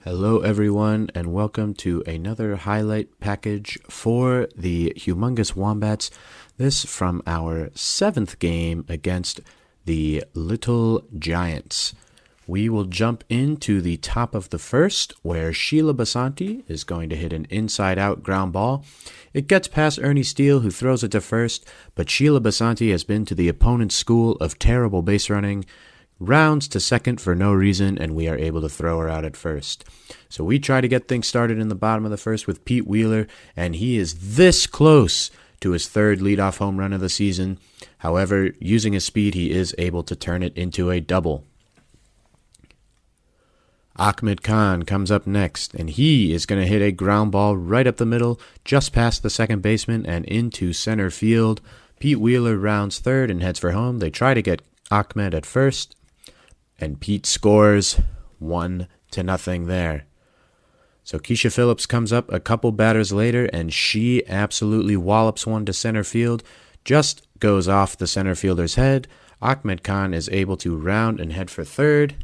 Hello everyone and welcome to another highlight package for the Humongous Wombats. This from our 7th game against the Little Giants. We will jump into the top of the first where Sheila Basanti is going to hit an inside-out ground ball. It gets past Ernie Steele who throws it to first, but Sheila Basanti has been to the opponent's school of terrible base running, rounds to second for no reason, and we are able to throw her out at first. So we try to get things started in the bottom of the first with Pete Wheeler, and he is this close to his third leadoff home run of the season. However, using his speed, he is able to turn it into a double. Ahmed Khan comes up next, and he is going to hit a ground ball right up the middle, just past the second baseman and into center field. Pete Wheeler rounds third and heads for home. They try to get Ahmed at first, and Pete scores 1-0 there. So Keisha Phillips comes up a couple batters later, and she absolutely wallops one to center field. Just goes off the center fielder's head. Ahmed Khan is able to round and head for third.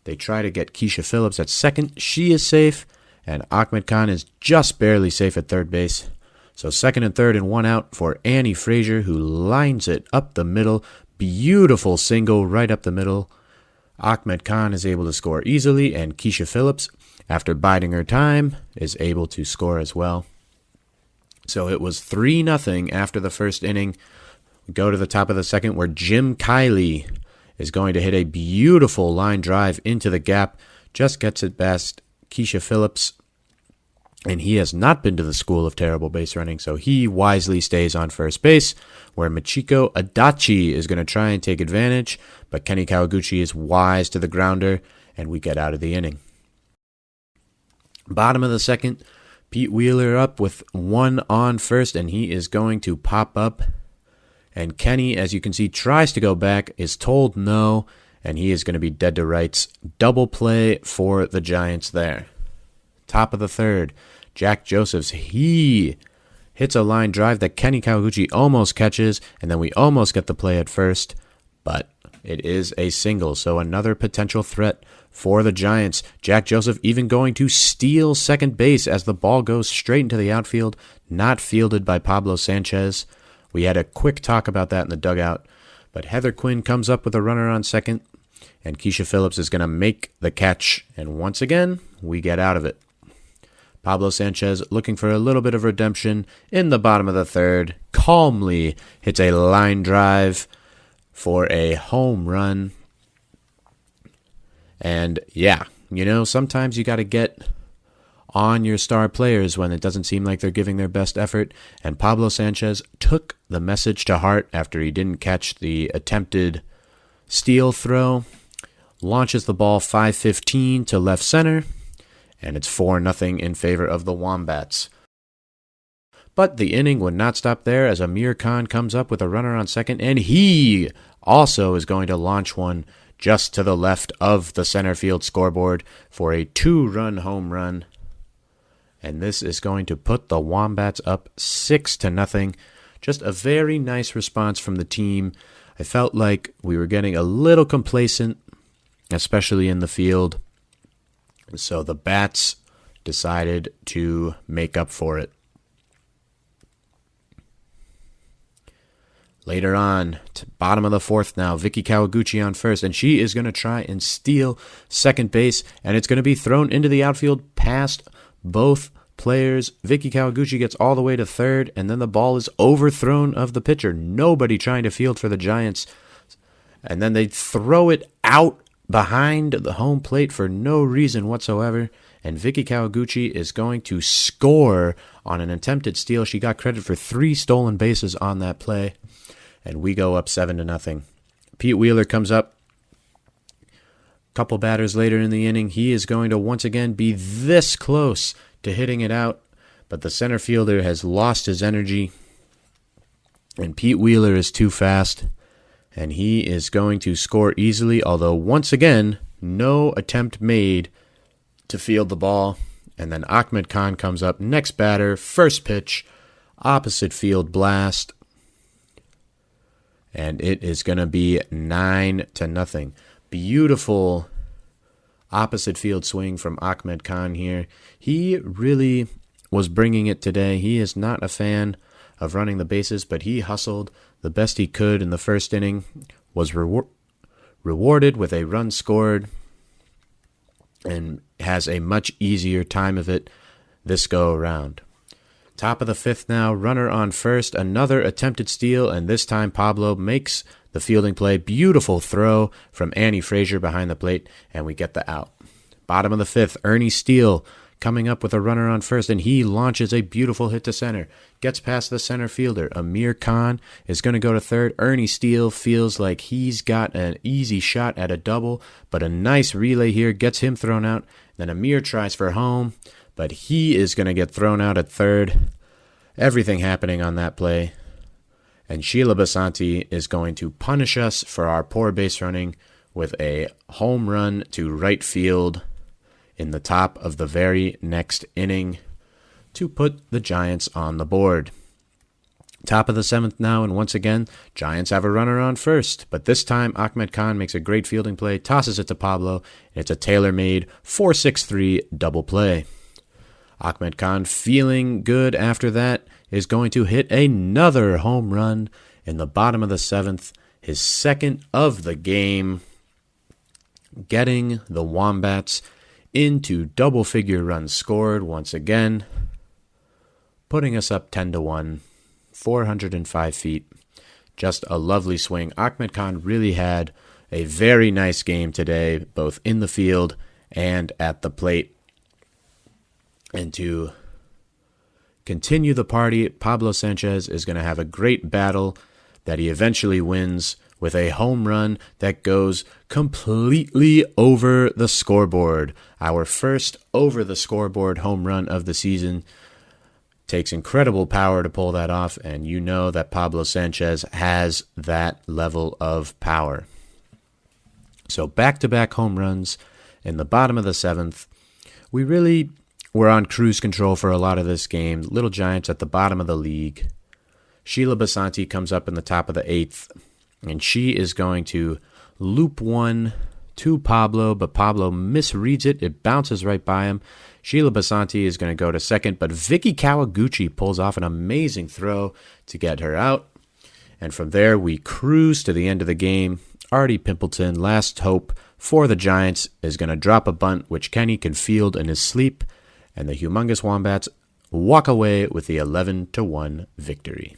They try to get Keisha Phillips at second. She is safe, and Ahmed Khan is just barely safe at third base. So second and third and one out for Annie Frazier, who lines it up the middle. Beautiful single right up the middle. Ahmed Khan is able to score easily, and Keisha Phillips, after biding her time, is able to score as well. So it was 3-0 after the first inning. We go to the top of the second where Jim Kiley is going to hit a beautiful line drive into the gap. Just gets it past Keisha Phillips, and he has not been to the school of terrible base running, so he wisely stays on first base, where Michiko Adachi is going to try and take advantage, but Kenny Kawaguchi is wise to the grounder, and we get out of the inning. Bottom of the second, Pete Wheeler up with one on first, and he is going to pop up. And Kenny, as you can see, tries to go back, is told no, and he is going to be dead to rights. Double play for the Giants there. Top of the third, Jack Josephs, he hits a line drive that Kenny Kawaguchi almost catches, and then we almost get the play at first, but it is a single, so another potential threat for the Giants. Jack Joseph even going to steal second base as the ball goes straight into the outfield, not fielded by Pablo Sanchez. We had a quick talk about that in the dugout, but Heather Quinn comes up with a runner on second, and Keisha Phillips is going to make the catch, and once again, we get out of it. Pablo Sanchez, looking for a little bit of redemption in the bottom of the third, calmly hits a line drive for a home run. And yeah, sometimes you got to get on your star players when it doesn't seem like they're giving their best effort. And Pablo Sanchez took the message to heart after he didn't catch the attempted steal throw. Launches the ball 5-15 to left center. And it's 4-0 in favor of the Wombats. But the inning would not stop there as Amir Khan comes up with a runner on second, and he also is going to launch one just to the left of the center field scoreboard for a 2-run home run. And this is going to put the Wombats up 6-0. Just a very nice response from the team. I felt like we were getting a little complacent, especially in the field. So the Bats decided to make up for it. Later on, to bottom of the fourth now, Vicky Kawaguchi on first, and she is going to try and steal second base, and it's going to be thrown into the outfield past both players. Vicky Kawaguchi gets all the way to third, and then the ball is overthrown of the pitcher. Nobody trying to field for the Giants. And then they throw it out behind the home plate for no reason whatsoever, and Vicky Kawaguchi is going to score on an attempted steal. She got credit for 3 stolen bases on that play, and we go up 7-0. Pete Wheeler comes up a couple batters later in the inning. He is going to once again be this close to hitting it out, but the center fielder has lost his energy, and Pete Wheeler is too fast. And he is going to score easily, although once again, no attempt made to field the ball. And then Ahmed Khan comes up next batter, first pitch, opposite field blast. And it is going to be 9-0. Beautiful opposite field swing from Ahmed Khan here. He really was bringing it today. He is not a fan of running the bases, but he hustled the best he could in the first inning, was rewarded with a run scored, and has a much easier time of it this go around. Top of the fifth now, runner on first, another attempted steal, and this time Pablo makes the fielding play. Beautiful throw from Annie Frazier behind the plate, and we get the out. Bottom of the fifth, Ernie Steele coming up with a runner on first, and he launches a beautiful hit to center. Gets past the center fielder. Amir Khan is going to go to third. Ernie Steele feels like he's got an easy shot at a double, but a nice relay here gets him thrown out. Then Amir tries for home, but he is going to get thrown out at third. Everything happening on that play. And Sheila Basanti is going to punish us for our poor base running with a home run to right field in the top of the very next inning to put the Giants on the board. Top of the seventh now, and once again, Giants have a runner on first. But this time, Ahmed Khan makes a great fielding play, tosses it to Pablo, and it's a tailor-made 4-6-3 double play. Ahmed Khan, feeling good after that, is going to hit another home run in the bottom of the seventh, his second of the game, getting the Wombats into double-figure runs scored once again, putting us up 10-1, 405 feet. Just a lovely swing. Ahmed Khan really had a very nice game today, both in the field and at the plate. And to continue the party, Pablo Sanchez is going to have a great battle that he eventually wins with a home run that goes completely over the scoreboard. Our first over-the-scoreboard home run of the season. Takes incredible power to pull that off, and you know that Pablo Sanchez has that level of power. So back-to-back home runs in the bottom of the seventh. We really were on cruise control for a lot of this game. Little Giants at the bottom of the league. Sheila Basanti comes up in the top of the eighth, and she is going to loop one to Pablo, but Pablo misreads it. It bounces right by him. Sheila Basanti is going to go to second, but Vicky Kawaguchi pulls off an amazing throw to get her out. And from there, we cruise to the end of the game. Artie Pimpleton, last hope for the Giants, is going to drop a bunt, which Kenny can field in his sleep, and the Humongous Wombats walk away with the 11-1 victory.